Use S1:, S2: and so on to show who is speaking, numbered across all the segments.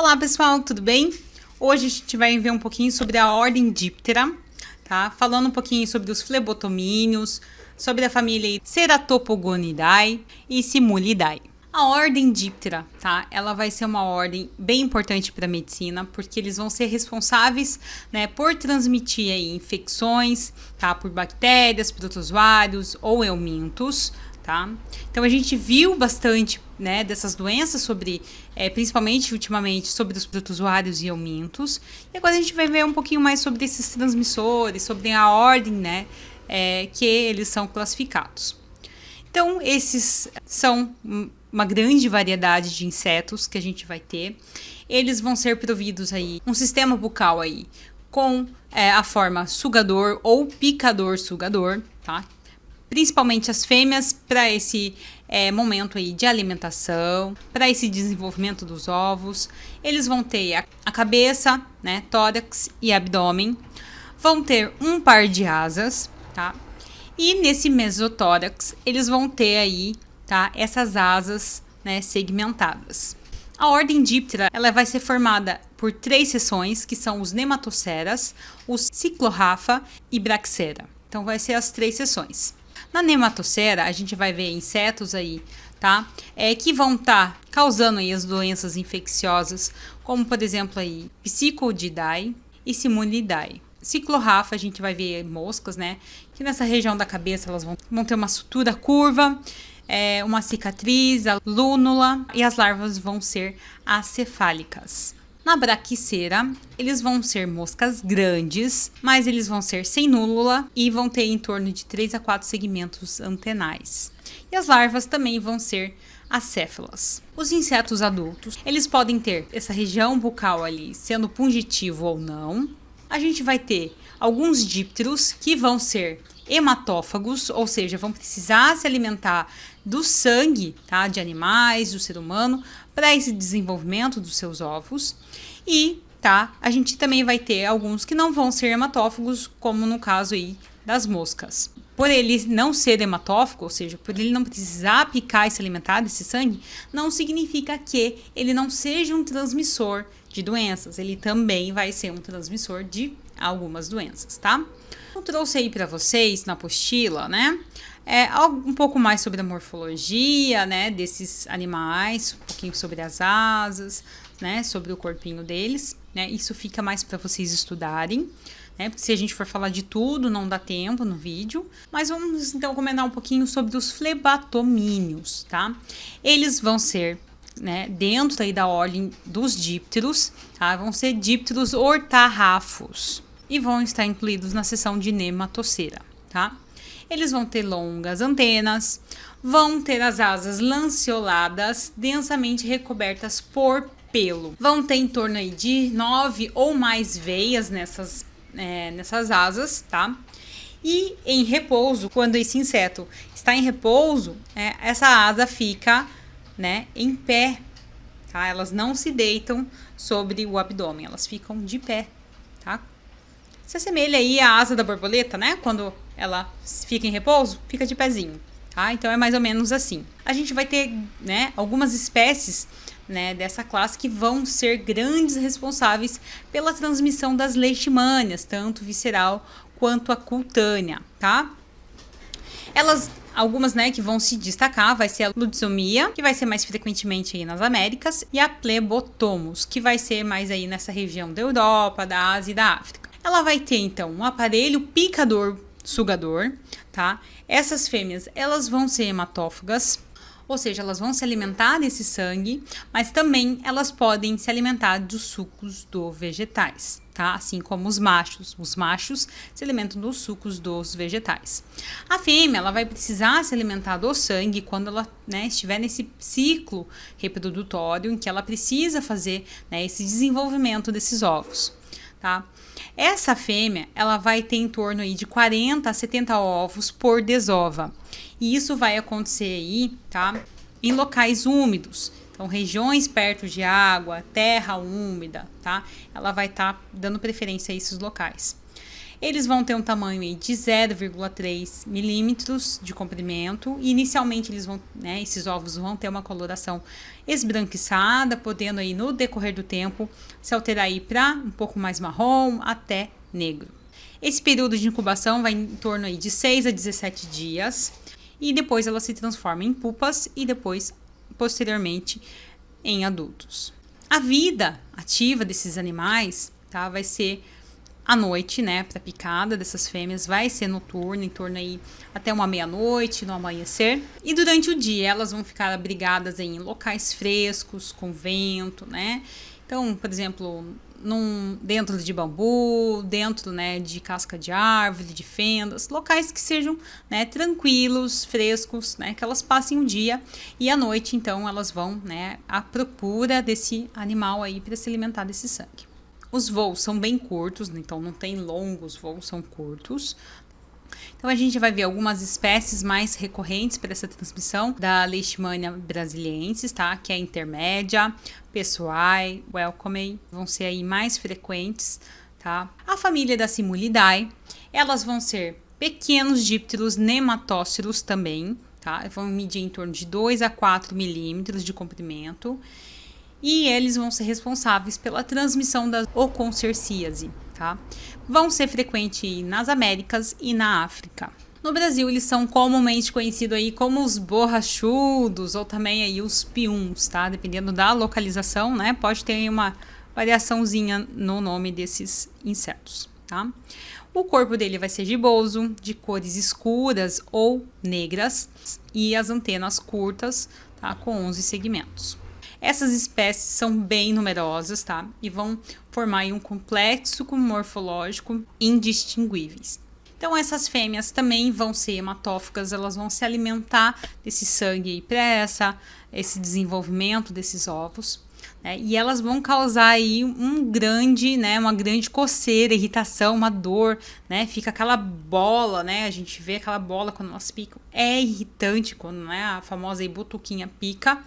S1: Olá pessoal, tudo bem? Hoje a gente vai ver um pouquinho sobre a ordem Diptera, tá? Falando um pouquinho sobre os flebotomíneos, sobre a família Ceratopogonidae e Simulidae. A ordem Diptera, tá? Ela vai ser uma ordem bem importante para a medicina, porque eles vão ser responsáveis, né, por transmitir aí infecções, tá? Por bactérias, protozoários ou eumintos, tá? Então a gente viu bastante, né, dessas doenças sobre, principalmente ultimamente, sobre os protozoários e eumintos. E agora a gente vai ver um pouquinho mais sobre esses transmissores, sobre a ordem, né, que eles são classificados. Então esses são uma grande variedade de insetos que a gente vai ter. Eles vão ser providos aí um sistema bucal aí com a forma sugador ou picador-sugador, tá? Principalmente as fêmeas para esse momento aí de alimentação, para esse desenvolvimento dos ovos. Eles vão ter a cabeça, né, tórax e abdômen. Vão ter um par de asas, tá? E nesse mesotórax eles vão ter aí, tá, essas asas, né, segmentadas. A ordem Diptera, ela vai ser formada por 3 seções, que são os nematoceras, os ciclorrafa e braxera. Então vai ser as 3 seções. Na nematocera, a gente vai ver insetos aí, tá? Que vão estar causando aí as doenças infecciosas, como por exemplo aí Psychodidae e Simulidae. Ciclorrafa, a gente vai ver moscas, né? Que nessa região da cabeça elas vão ter uma sutura curva, uma cicatriz, a lúnula, e as larvas vão ser acefálicas. Na braquicera, eles vão ser moscas grandes, mas eles vão ser sem núlula e vão ter em torno de 3 a 4 segmentos antenais. E as larvas também vão ser acéfalas. Os insetos adultos, eles podem ter essa região bucal ali sendo pungitivo ou não. A gente vai ter alguns dípteros que vão ser hematófagos, ou seja, vão precisar se alimentar do sangue, tá, de animais, do ser humano, para esse desenvolvimento dos seus ovos. E, tá, a gente também vai ter alguns que não vão ser hematófagos, como no caso aí das moscas. Por ele não ser hematófago, ou seja, por ele não precisar picar e se alimentar desse sangue, não significa que ele não seja um transmissor de doenças. Ele também vai ser um transmissor de algumas doenças, tá? Eu trouxe aí para vocês na apostila, né, um pouco mais sobre a morfologia, né, desses animais, um pouquinho sobre as asas, né, sobre o corpinho deles, né, isso fica mais para vocês estudarem, né, porque se a gente for falar de tudo, não dá tempo no vídeo, mas vamos então comentar um pouquinho sobre os flebotomíneos, tá? Eles vão ser, né, dentro aí da ordem dos dípteros, tá? Vão ser dípteros hortarrafos e vão estar incluídos na seção de nematocera, tá? Eles vão ter longas antenas, vão ter as asas lanceoladas, densamente recobertas por pelo. Vão ter em torno aí de 9 ou mais veias nessas asas, tá? E em repouso, quando esse inseto está em repouso, essa asa fica, né, em pé, tá? Elas não se deitam sobre o abdômen, elas ficam de pé, tá? Se assemelha aí à asa da borboleta, né? Quando ela fica em repouso, fica de pezinho, tá? Então é mais ou menos assim. A gente vai ter, né, algumas espécies, né, dessa classe que vão ser grandes responsáveis pela transmissão das leishmanias, tanto visceral quanto a cutânea, tá? Algumas, né, que vão se destacar, vai ser a ludzomia, que vai ser mais frequentemente aí nas Américas, e a plebotomos, que vai ser mais aí nessa região da Europa, da Ásia e da África. Ela vai ter, então, um aparelho picador-sugador, tá? Essas fêmeas, elas vão ser hematófagas, ou seja, elas vão se alimentar desse sangue, mas também elas podem se alimentar dos sucos dos vegetais, tá? Assim como os machos. Os machos se alimentam dos sucos dos vegetais. A fêmea, ela vai precisar se alimentar do sangue quando ela, né, estiver nesse ciclo reprodutório em que ela precisa fazer, né, esse desenvolvimento desses ovos, tá? Essa fêmea, ela vai ter em torno aí de 40 a 70 ovos por desova. E isso vai acontecer aí, tá, em locais úmidos. Então, regiões perto de água, terra úmida, tá? Ela vai estar dando preferência a esses locais. Eles vão ter um tamanho aí de 0,3 milímetros de comprimento e inicialmente eles vão, né, esses ovos vão ter uma coloração esbranquiçada, podendo aí no decorrer do tempo se alterar aí para um pouco mais marrom até negro. Esse período de incubação vai em torno aí de 6 a 17 dias e depois ela se transforma em pupas e depois, posteriormente, em adultos. A vida ativa desses animais, tá, vai ser à noite, né, para picada dessas fêmeas, vai ser noturna, em torno aí até uma meia-noite, no amanhecer. E durante o dia elas vão ficar abrigadas em locais frescos, com vento, né? Então, por exemplo, dentro de bambu, dentro, né, de casca de árvore, de fendas, locais que sejam, né, tranquilos, frescos, né, que elas passem o dia e à noite, então, elas vão, né, à procura desse animal aí para se alimentar desse sangue. Os voos são bem curtos, então não tem longos voos, são curtos. Então a gente vai ver algumas espécies mais recorrentes para essa transmissão da Leishmania brasiliensis, tá? Que é a intermédia, Pessoae, Welcomey, vão ser aí mais frequentes, tá? A família da Simulidae, elas vão ser pequenos dípteros nematóceros também, tá? Vão medir em torno de 2 a 4 milímetros de comprimento. E eles vão ser responsáveis pela transmissão da oconcercíase, tá? Vão ser frequentes nas Américas e na África. No Brasil, eles são comumente conhecidos aí como os borrachudos ou também aí os piuns, tá? Dependendo da localização, né? Pode ter uma variaçãozinha no nome desses insetos, tá? O corpo dele vai ser giboso, de cores escuras ou negras e as antenas curtas, tá? Com 11 segmentos. Essas espécies são bem numerosas, tá? E vão formar aí um complexo morfológico indistinguíveis. Então, essas fêmeas também vão ser hematófagas, elas vão se alimentar desse sangue aí para esse desenvolvimento desses ovos, né? E elas vão causar aí uma grande coceira, irritação, uma dor, né? Fica aquela bola, né? A gente vê aquela bola quando elas picam. É irritante quando, né, a famosa aí butuquinha pica,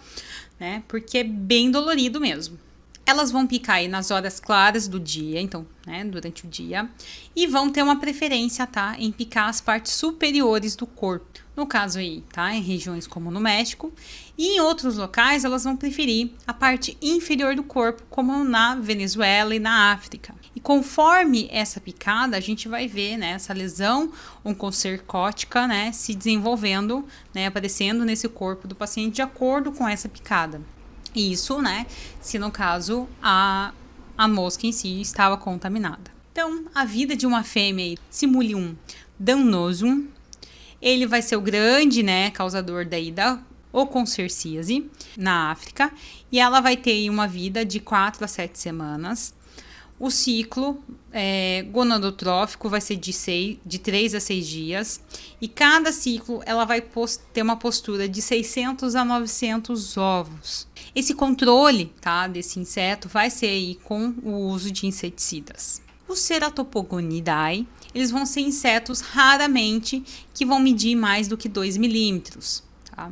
S1: né? Porque é bem dolorido mesmo. Elas vão picar aí nas horas claras do dia, então, né, durante o dia, e vão ter uma preferência, tá, em picar as partes superiores do corpo. No caso aí, tá, em regiões como no México, e em outros locais elas vão preferir a parte inferior do corpo, como na Venezuela e na África. E conforme essa picada, a gente vai ver, né, essa lesão oncocercótica, né, se desenvolvendo, né, aparecendo nesse corpo do paciente de acordo com essa picada. Isso, né, se no caso a mosca em si estava contaminada. Então, a vida de uma fêmea Simulium dannosum, ele vai ser o grande, né, causador daí da oconcercíase na África, e ela vai ter aí uma vida de 4 a 7 semanas. O ciclo gonadotrófico vai ser de 3 a 6 dias, e cada ciclo ela vai ter uma postura de 600 a 900 ovos. Esse controle, tá, desse inseto vai ser aí com o uso de inseticidas. Os Ceratopogonidae, eles vão ser insetos raramente que vão medir mais do que 2 milímetros, tá?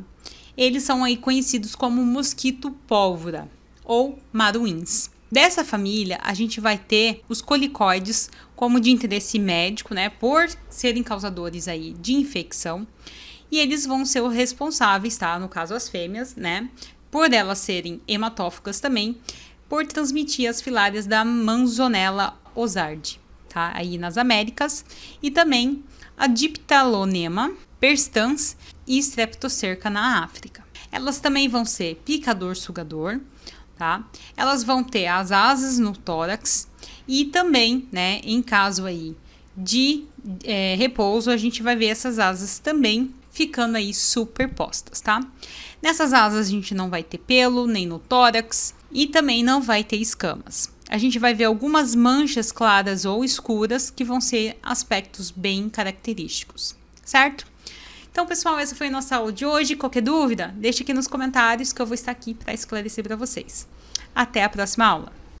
S1: Eles são aí conhecidos como mosquito pólvora ou maruins. Dessa família, a gente vai ter os colicoides como de interesse médico, né, por serem causadores aí de infecção, e eles vão ser os responsáveis, tá, no caso as fêmeas, né, por elas serem hematófagas também, por transmitir as filárias da Manzonella ozardi, tá, aí nas Américas, e também a Diptalonema perstans e Streptocerca na África. Elas também vão ser picador-sugador, tá? Elas vão ter as asas no tórax e também, né, em caso aí de repouso, a gente vai ver essas asas também ficando aí superpostas, tá? Nessas asas a gente não vai ter pelo, nem no tórax e também não vai ter escamas. A gente vai ver algumas manchas claras ou escuras que vão ser aspectos bem característicos, certo? Então, pessoal, essa foi a nossa aula de hoje. Qualquer dúvida, deixe aqui nos comentários que eu vou estar aqui para esclarecer para vocês. Até a próxima aula!